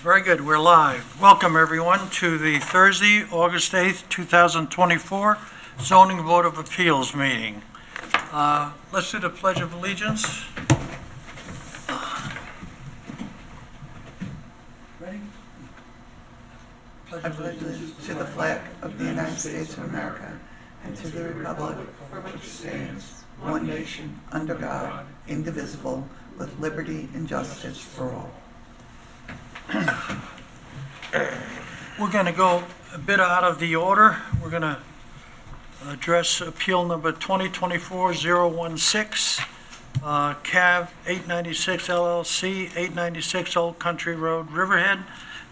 Very good, we're live. Welcome, everyone, to the Thursday, August 8th, 2024 Zoning Board of Appeals meeting. Let's do the Pledge of Allegiance. Ready? I pledge allegiance to the flag of the United States of America and to the republic for which it stands, one nation, under God, indivisible, with liberty and justice for all. We're going to go a bit out of the order. We're going to address appeal number 2024-016, CAV 896 LLC, 896 Old Country Road, Riverhead. And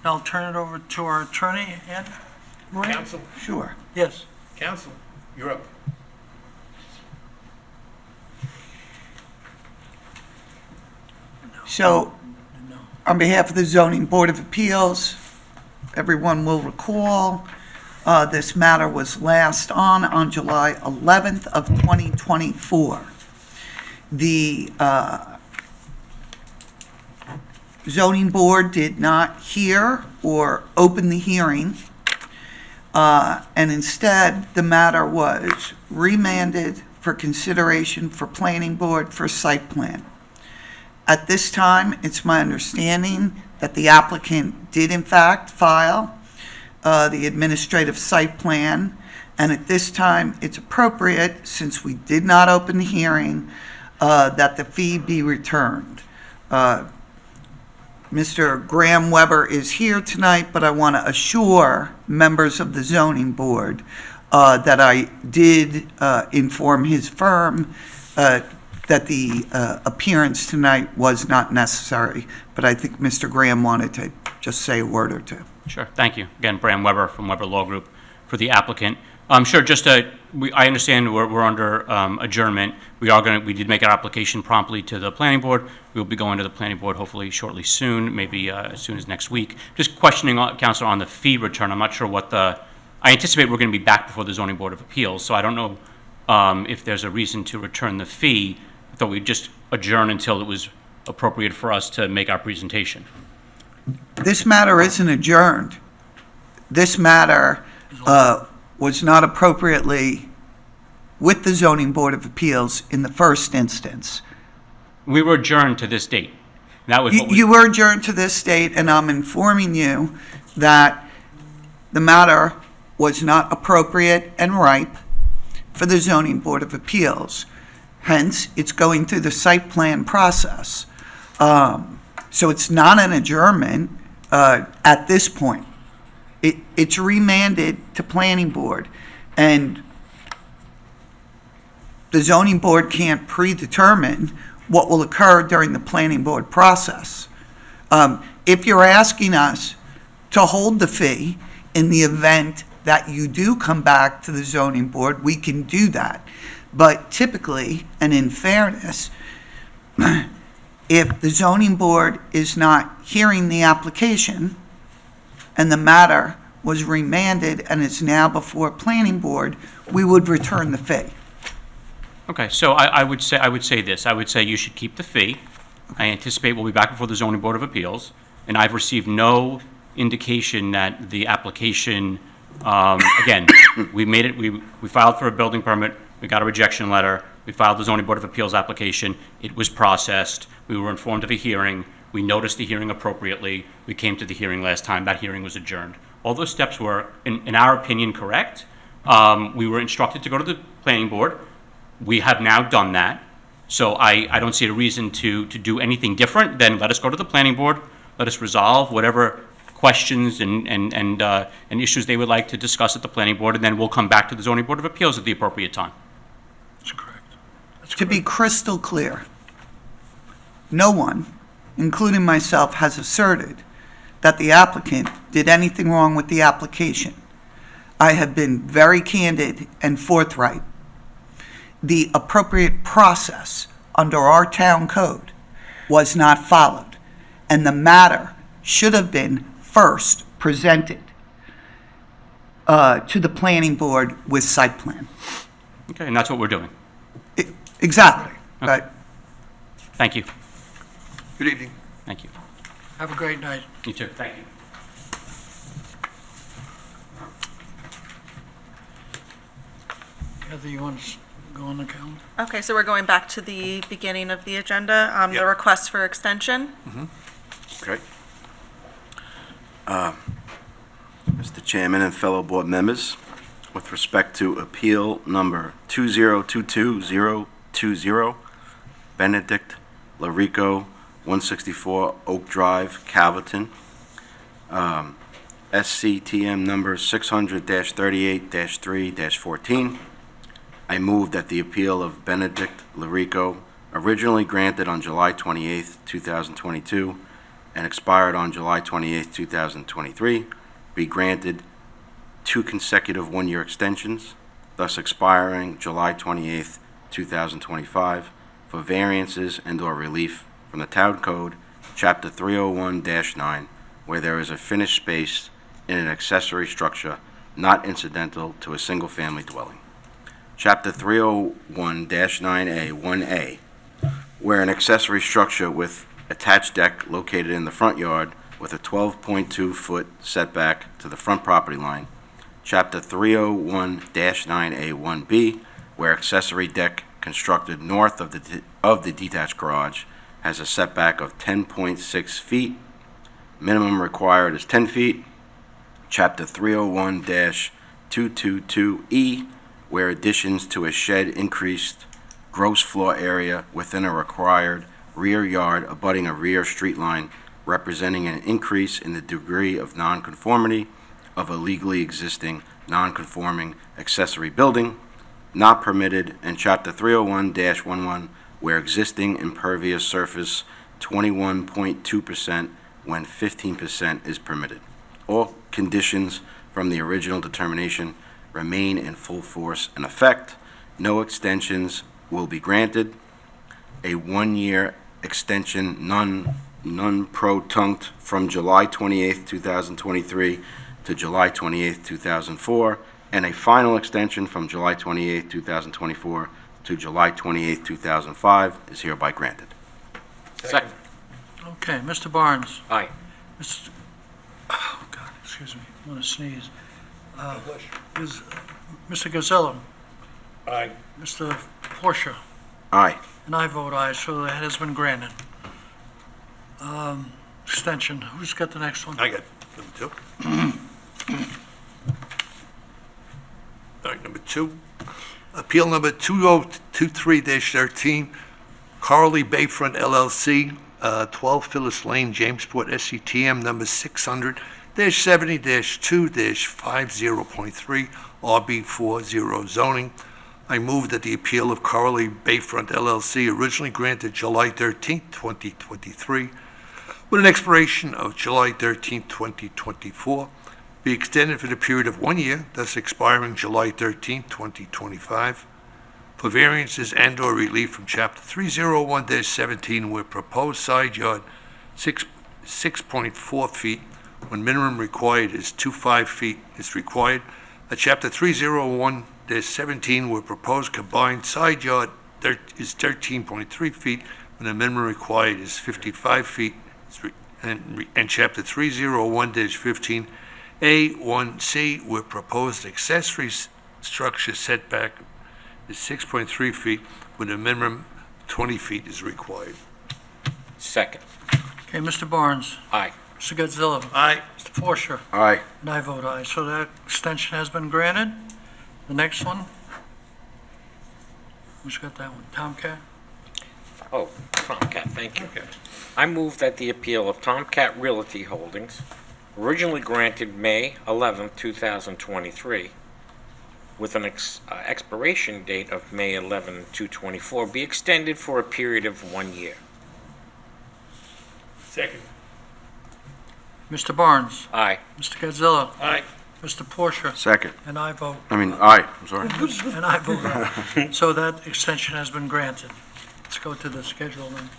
I'll turn it over to our attorney, and Maria? Counsel, Sure. Yes. counsel, you're up. So, on behalf of the Zoning Board of Appeals, everyone will recall this matter was last on July 11th of 2024. The Zoning Board did not hear or open the hearing, and instead the matter was remanded for consideration for Planning Board for site plan. At this time, it's my understanding that the applicant did in fact file the administrative site plan, and at this time, it's appropriate, since we did not open the hearing, that the fee be returned. Mr. Graham Weber is here tonight, but I want to assure members of the zoning board that I did inform his firm that the appearance tonight was not necessary, but I think Mr. Graham wanted to just say a word or two. Sure, thank you. Again, Bram Weber from Weber Law Group for the applicant. Sure, I understand we're under adjournment. We did make our application promptly to the planning board. We'll be going to the planning board hopefully shortly soon, maybe as soon as next week. Just questioning, Counselor, on the fee return. I'm not sure I anticipate we're going to be back before the Zoning Board of Appeals, so I don't know if there's a reason to return the fee. I thought we'd just adjourn until it was appropriate for us to make our presentation. This matter isn't adjourned. This matter was not appropriately with the Zoning Board of Appeals in the first instance. We were adjourned to this date. That was what You were adjourned to this date, and I'm informing you that the matter was not appropriate and ripe for the Zoning Board of Appeals. Hence, it's going through the site plan process. So it's not an adjournment at this point. It's remanded to planning board, and the zoning board can't predetermine what will occur during the planning board process. If you're asking us to hold the fee in the event that you do come back to the zoning board, we can do that. But typically, and in fairness, if the zoning board is not hearing the application and the matter was remanded and is now before planning board, we would return the fee. Okay, so I would say this. I would say you should keep the fee. I anticipate we'll be back before the Zoning Board of Appeals, and I've received no indication that the application, again, we filed for a building permit, we got a rejection letter, we filed the Zoning Board of Appeals application, it was processed, we were informed of a hearing, we noticed the hearing appropriately, we came to the hearing last time, that hearing was adjourned. All those steps were, in our opinion, correct. We were instructed to go to the planning board. We have now done that, so I don't see a reason to do anything different than let us go to the planning board, let us resolve whatever questions and issues they would like to discuss at the planning board, and then we'll come back to the Zoning Board of Appeals at the appropriate time. That's correct. To be crystal clear, no one, including myself, has asserted that the applicant did anything wrong with the application. I have been very candid and forthright. The appropriate process under our town code was not followed, and the matter should have been first presented to the planning board with site plan. Okay, and that's what we're doing. Exactly. Okay. Right. Thank you. Good evening. Thank you. Have a great night. You too. Thank you. Heather, you want to go on the calendar? Okay, so we're going back to the beginning of the agenda, the Yep. request for extension. Okay. Mr. Chairman and fellow board members, with respect to appeal number 2022020, Benedict LaRico, 164 Oak Drive, Calverton, SCTM number 600-38-3-14, I move that the appeal of Benedict LaRico, originally granted on July 28, 2022, and expired on July 28, 2023, be granted 2 consecutive one-year extensions, thus expiring July 28, 2025, for variances and/or relief from the Town Code, Chapter 301-9, where there is a finished space in an accessory structure not incidental to a single-family dwelling. Chapter 301-9A, 1A, where an accessory structure with attached deck located in the front yard with a 12.2-foot setback to the front property line. Chapter 301-9A, 1B, where accessory deck constructed north of the detached garage has a setback of 10.6 feet. Minimum required is 10 feet. Chapter 301-222E, where additions to a shed increased gross floor area within a required rear yard abutting a rear street line, representing an increase in the degree of nonconformity of a legally existing nonconforming accessory building, not permitted, and Chapter 301-11, where existing impervious surface 21.2% when 15% is permitted. All conditions from the original determination remain in full force and effect. No extensions will be granted. A one-year extension, non-protunct, from July 28, 2023 to July 28, 2004, and a final extension from July 28, 2024 to July 28, 2005 is hereby granted. Second. Okay, Mr. Barnes. Aye. Mr. Oh, God, excuse me, I'm going to sneeze. Is Mr. Gazzello, Aye. Mr. Porsche, Aye. and I vote aye, so that has been granted. Extension, who's got the next one? I got number 2. All right, number 2. Appeal number 2023-13, Carly Bayfront LLC, 12 Phyllis Lane, Jamesport, SCTM number 600-70-2-50.3, RB40 zoning. I move that the appeal of Carly Bayfront LLC, originally granted July 13, 2023, with an expiration of July 13, 2024, be extended for the period of 1 year, thus expiring July 13, 2025, for variances and/or relief from Chapter 301-17, where proposed side yard 6.4 feet, when minimum required is 2.5 feet is required. Chapter 301-17, where proposed combined side yard is 13.3 feet, when the minimum required is 55 feet, and Chapter 301-15, A1C, where proposed accessory structure setback is 6.3 feet, when the minimum 20 feet is required. Second. Okay, Mr. Barnes, Aye. Mr. Gazzello, Aye. Mr. Porsche, Aye. and I vote aye, so that extension has been granted. The next one? Who's got that one? Tomcat? Oh, Tomcat, thank you. Okay. I move that the appeal of Tomcat Realty Holdings, originally granted May 11, 2023, with an expiration date of May 11, 2024, be extended for a period of 1 year. Second. Mr. Barnes, Aye. Mr. Gazzello, Aye. Mr. Porsche, Second. and I vote, Aye, I'm sorry. and I vote aye. So that extension has been granted. Let's go to the schedule then.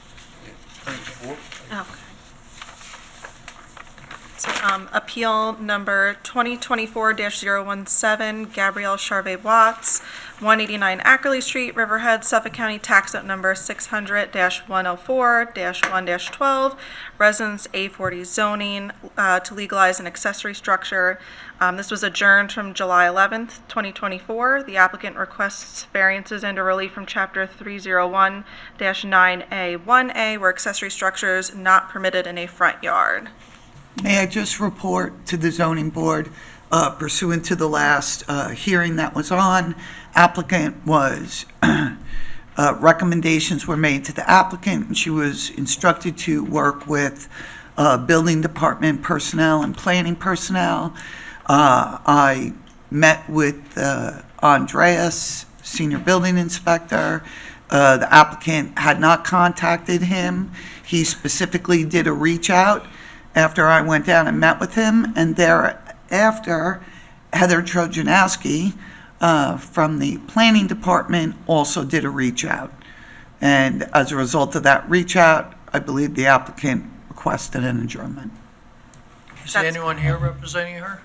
Thank you. Okay. So, appeal number 2024-017, Gabrielle Charvet Watts, 189 Ackerley Street, Riverhead, Suffolk County, tax note number 600-104-1-12, residence A40 zoning to legalize an accessory structure. This was adjourned from July 11th, 2024. The applicant requests variances and/or relief from Chapter 301-9A1A, where accessory structures not permitted in a front yard. May I just report to the zoning board pursuant to the last hearing that was on, applicant was, recommendations were made to the applicant, and she was instructed to work with building department personnel and planning personnel. I met with Andreas, senior building inspector. The applicant had not contacted him. He specifically did a reach out after I went down and met with him, and thereafter, Heather Trojanowski from the planning department also did a reach out. And as a result of that reach out, I believe the applicant requested an adjournment. Is there anyone here representing her?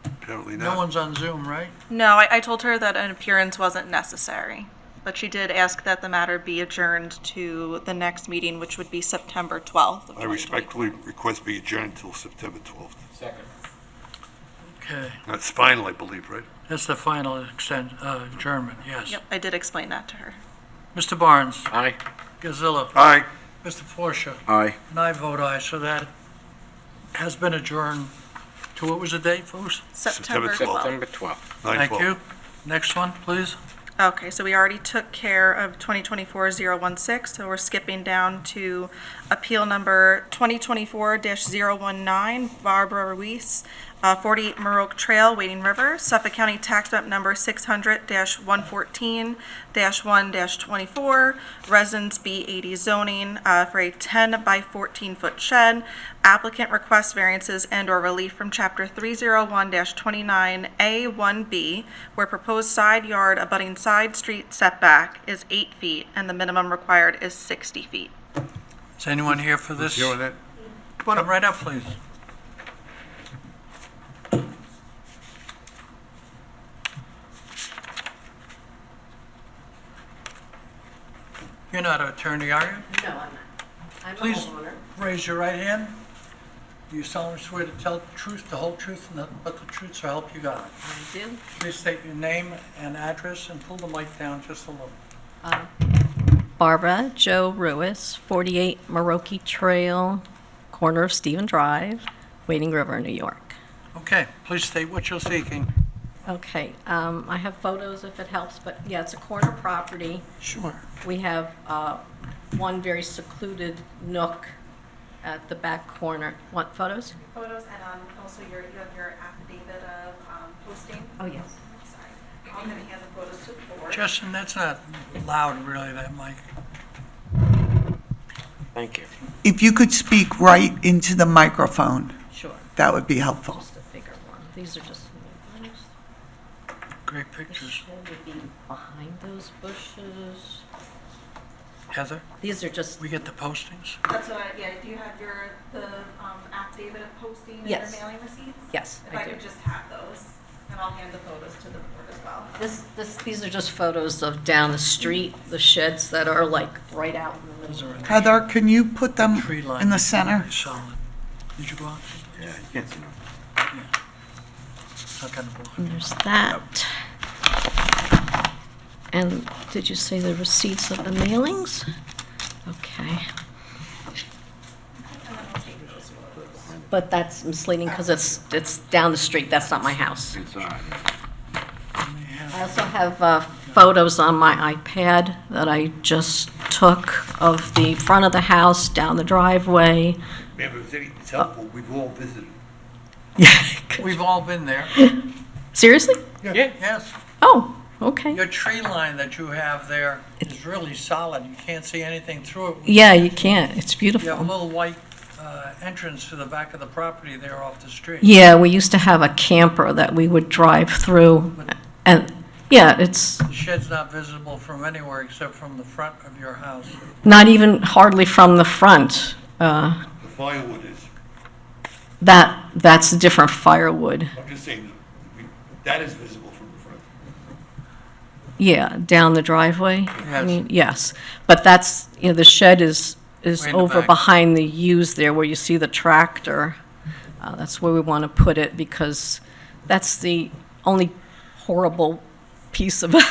Apparently No not. one's on Zoom, right? No, I told her that an appearance wasn't necessary, but she did ask that the matter be adjourned to the next meeting, which would be September 12th. of I 2024. respectfully request be adjourned until September 12th. Second. Okay, That's final, I believe, right? that's the final adjournment, yes. Yep, I did explain that to her. Mr. Barnes, Aye. Gazillo, Aye. Mr. Forsha, Aye. and I vote aye, so that has been adjourned to, what was the date, folks? September September 12th. September 12th. Thank 9/12. you. Next one, please. Okay, so we already took care of 2024-016, so we're skipping down to appeal number 2024-019, Barbara Ruiz, 48 Maroke Trail, Wading River, Suffolk County tax map number 600-114-1-24, residence B80 zoning for a 10 by 14 foot shed. Applicant requests variances and/or relief from Chapter 301-29A1B, where proposed side yard abutting side street setback is 8 feet and the minimum required is 60 feet. Is anyone here for this? You on that? Come on Come up. right up, please. You're not an attorney, are you? No, I'm not. I'm a Please. homeowner. Raise your right hand. Do you solemnly swear to tell the truth, the whole truth, and nothing but the truth, so help you God? I do. Please state your name and address and pull the mic down just a little. Barbara Joe Ruiz, 48 Maroke Trail, corner of Stephen Drive, Wading River, New York. Okay, please state what you're seeking. Okay, I have photos if it helps, but yeah, it's a corner property. Sure. We have one very secluded nook at the back corner. Want photos? Photos and also you have your affidavit of posting. Oh, yes. Sorry. I'm going to hand the photos to the board. Justin, that's not loud, really, that mic. Thank you. If you could speak right into the microphone, Sure. that would be helpful. Just a bigger one. These are just new ones. Great The pictures. shed would be behind those bushes. Heather, These are just we get the postings? That's what do you have the affidavit of posting and Yes. your mailing receipts? Yes, If I I do. could just have those, and I'll hand the photos to the board as well. These are just photos of down the street, the sheds that are like right out in the Those middle. are Heather, can you put them tree line. in the center? Solid. Did you go out? Yeah, you can't see them. It's not gonna block. And there's that. And did you say the receipts of the mailings? Okay. And then I'll take those photos. But that's misleading because it's down the street. That's not my house. Inside. I also have photos on my iPad that I just took of the front of the house, down the driveway. Ma'am, if it's helpful, we've all visited. We've all been there. Seriously? Yeah. Yes. Oh, okay. Your tree line that you have there is really solid. You can't see anything through it. Yeah, you can't. It's You have a beautiful. little white entrance to the back of the property there off the street. Yeah, we used to have a camper that we would drive through. And, yeah, it's The shed's not visible from anywhere except from the front of your house. not even hardly from the front. The firewood is, That's different firewood. I'm just saying, that is visible from the front. Yeah, down the driveway? I Yes. mean, yes, but that's, the shed is Way in the over back. behind the U's there where you see the tractor. That's where we want to put it because that's the only horrible piece of, on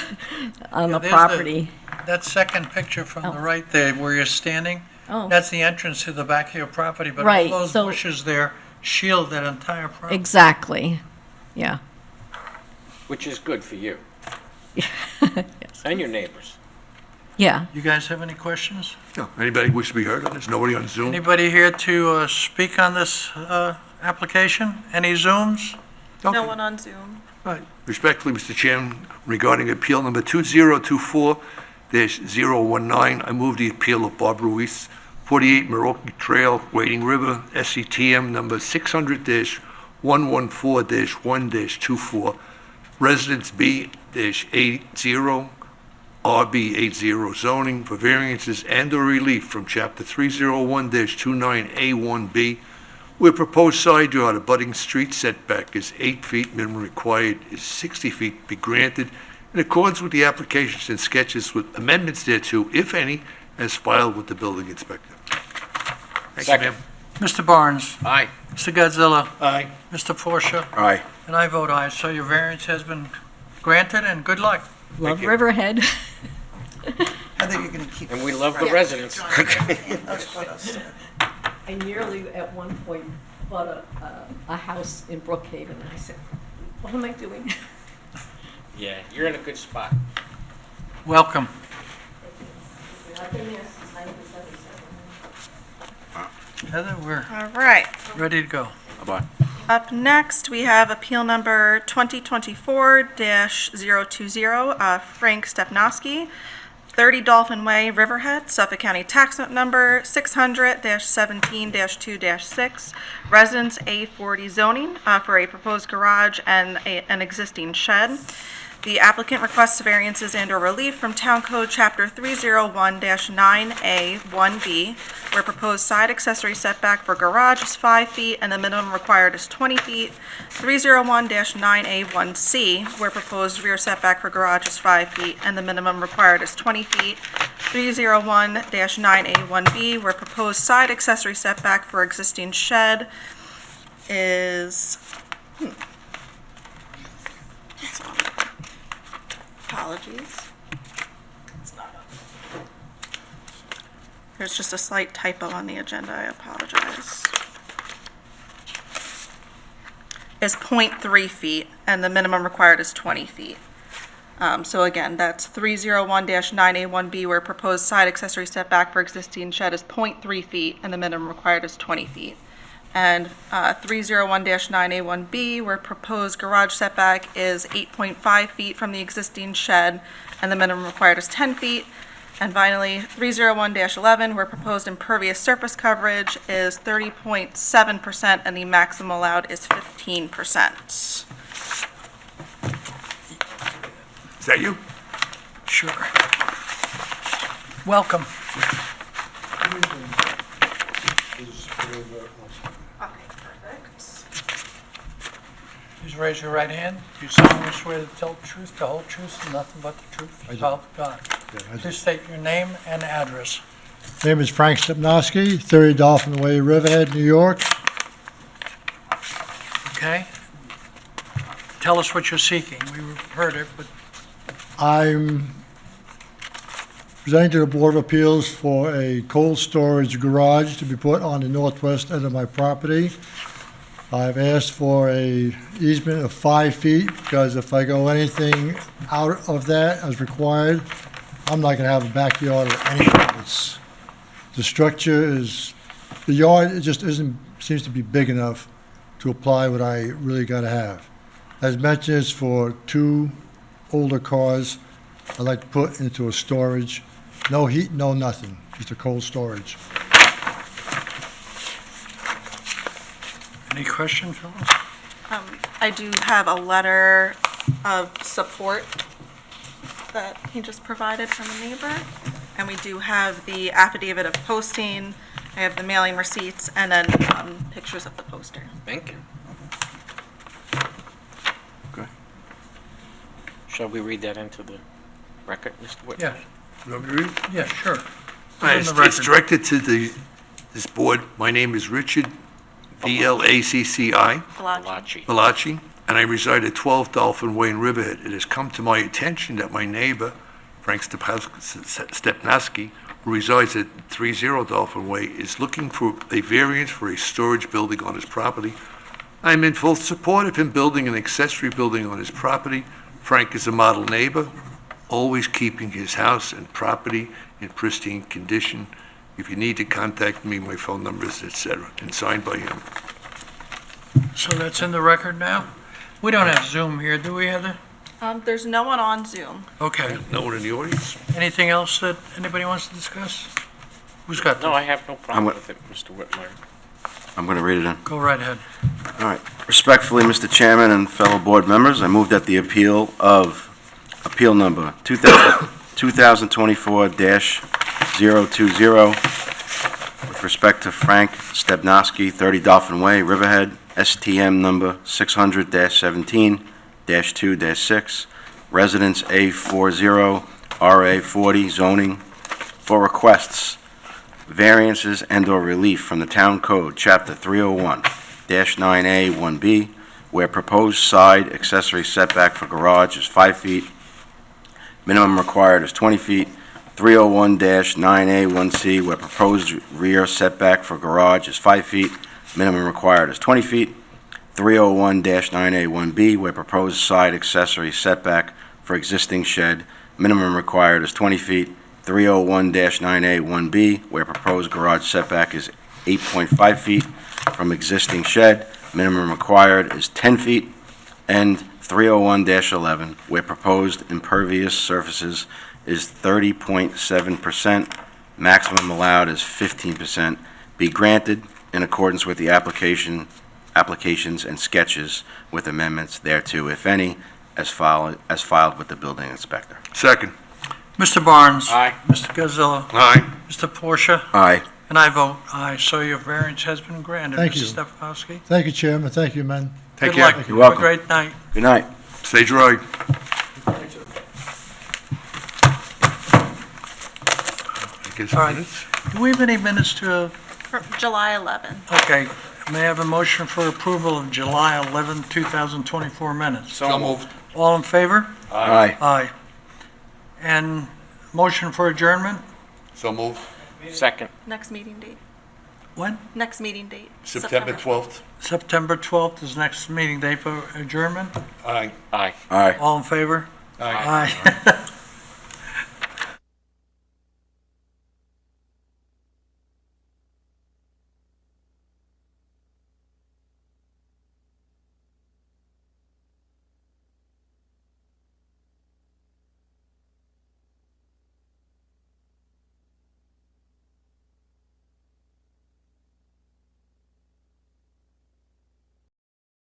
Yeah, the there's property. That second picture from the right there where you're standing, Oh, that's the entrance to the back of your property, but all Right, those so- bushes there shield that entire property. exactly, yeah. Which is good for you Yes. and your neighbors. Yeah, You guys have any questions? No. Anybody wish to be heard on this? Nobody on Zoom? Anybody here to speak on this application? Any Zooms? No Okay. one on Zoom. Right. Respectfully, Mr. Chairman, regarding appeal number 2024-019, I move the appeal of Bob Ruiz, 48 Merauke Trail, Wading River, SCTM number 600-114-1-24, Residence B-80, RB80 zoning for variances and/or relief from Chapter 301-29A1B, where proposed side yard abutting street setback is 8 feet, minimum required is 60 feet, be granted in accordance with the applications and sketches with amendments thereto, if any, as filed with the building inspector. Thank you, Second. ma'am. Mr. Barnes? Aye. Mr. Godzilla? Aye. Mr. Porsche? Aye. And I vote aye, so your variance has been granted, and good luck. love you. Riverhead. Heather, you're going to keep. And we love the residents. Those photos. I nearly at one point bought a house in Brookhaven, and I said, what am I doing? Yeah, you're in a good spot. Welcome. I've been there since 1977. Heather, we're All right. ready to go. Bye-bye. Up next, we have appeal number 2024-020, Frank Stepnoski, 30 Dolphin Way, Riverhead, Suffolk County Tax Note Number 600-17-2-6, Residence A40 zoning for a proposed garage and an existing shed. The applicant requests variances and/or relief from Town Code Chapter 301-9A1B, where proposed side accessory setback for garage is 5 feet and the minimum required is 20 feet. 301-9A1C, where proposed rear setback for garage is 5 feet and the minimum required is 20 feet. 301-9A1B, where proposed side accessory setback for existing shed is, apologies. It's not up. There's just a slight typo on the agenda, I apologize. Is 0.3 feet, and the minimum required is 20 feet. So again, that's 301-9A1B, where proposed side accessory setback for existing shed is 0.3 feet, and the minimum required is 20 feet. And 301-9A1B, where proposed garage setback is 8.5 feet from the existing shed, and the minimum required is 10 feet. And finally, 301-11, where proposed impervious surface coverage is 30.7%, and the maximum allowed is 15%. Is that you? Sure. Welcome. Okay, perfect. Please raise your right hand. Do you solemnly swear to tell the truth, the whole truth, and nothing but the truth? So help God. Please state your name and address. Name is Frank Stepnoski, 30 Dolphin Way, Riverhead, New York. Okay? Tell us what you're seeking. We heard it, but I'm presenting to the Board of Appeals for a cold storage garage to be put on the northwest end of my property. I've asked for a easement of 5 feet because if I go anything out of that as required, I'm not gonna have a backyard or anything. The structure is, the yard, it just seems to be big enough to apply what I really gotta have. As mentioned, it's for 2 older cars I'd like to put into a storage. No heat, no nothing, just a cold storage. any questions, Phyllis? I do have a letter of support that he just provided from a neighbor. And we do have the affidavit of posting, I have the mailing receipts, and then pictures of the poster. Thank you. Okay. Shall we read that into the record, Mr. Whitmer? Yes, You want me to read it? yes, sure. It's In the record. directed to this board. My name is Richard, Vlacci, Malachi. Malachi, and I reside at 12 Dolphin Way in Riverhead. It has come to my attention that my neighbor, Frank Stepnaski, who resides at 30 Dolphin Way, is looking for a variance for a storage building on his property. I'm in full support of him building an accessory building on his property. Frank is a model neighbor, always keeping his house and property in pristine condition. If you need to contact me, my phone number is et cetera, and signed by him. So that's in the record now? We don't have Zoom here, do we, Heather? There's no one on Zoom. Okay. No one in the audience? Anything else that anybody wants to discuss? Who's got No, this? I have no problem I'm- with it, Mr. Whitmer. I'm going to read it in. Go right ahead. All right. Respectfully, Mr. Chairman and fellow board members, I move that the appeal number 2024-020 with respect to Frank Stebnoski, 30 Dolphin Way, Riverhead, STM number 600-17-2-6, residence A40, RA40 zoning, for requests, variances and/or relief from the Town Code, Chapter 301-9A 1B, where proposed side accessory setback for garage is 5 feet, minimum required is 20 feet, 301-9A 1C, where proposed rear setback for garage is 5 feet, minimum required is 20 feet, 301-9A 1B, where proposed side accessory setback for existing shed, minimum required is 20 feet, 301-9A 1B, where proposed garage setback is 8.5 feet from existing shed, minimum required is 10 feet, and 301-11, where proposed impervious surfaces is 30.7%, maximum allowed is 15%, be granted in accordance with the applications and sketches with amendments thereto, if any, as filed with the building inspector. Second. Mr. Barnes? Aye. Mr. Gazillo? Aye. Mr. Porsche? Aye. And I vote aye, so your variance has been granted. Thank you. Mr. Stefkowski? Thank you, Chairman. Thank you, men. Take Good care. luck. You're welcome. Have a great night. Good night. Stay dry. I guess All right. minutes? Do we have any minutes to, For July 11th. okay, may I have a motion for approval of July 11, 2024 minutes? So moved. All in favor? Aye. Aye. And motion for adjournment? So moved. Second. Next meeting date. When? Next meeting date. September 12th. September 12th is next meeting day for adjournment? Aye. Aye. Aye. All in favor? Aye. Aye.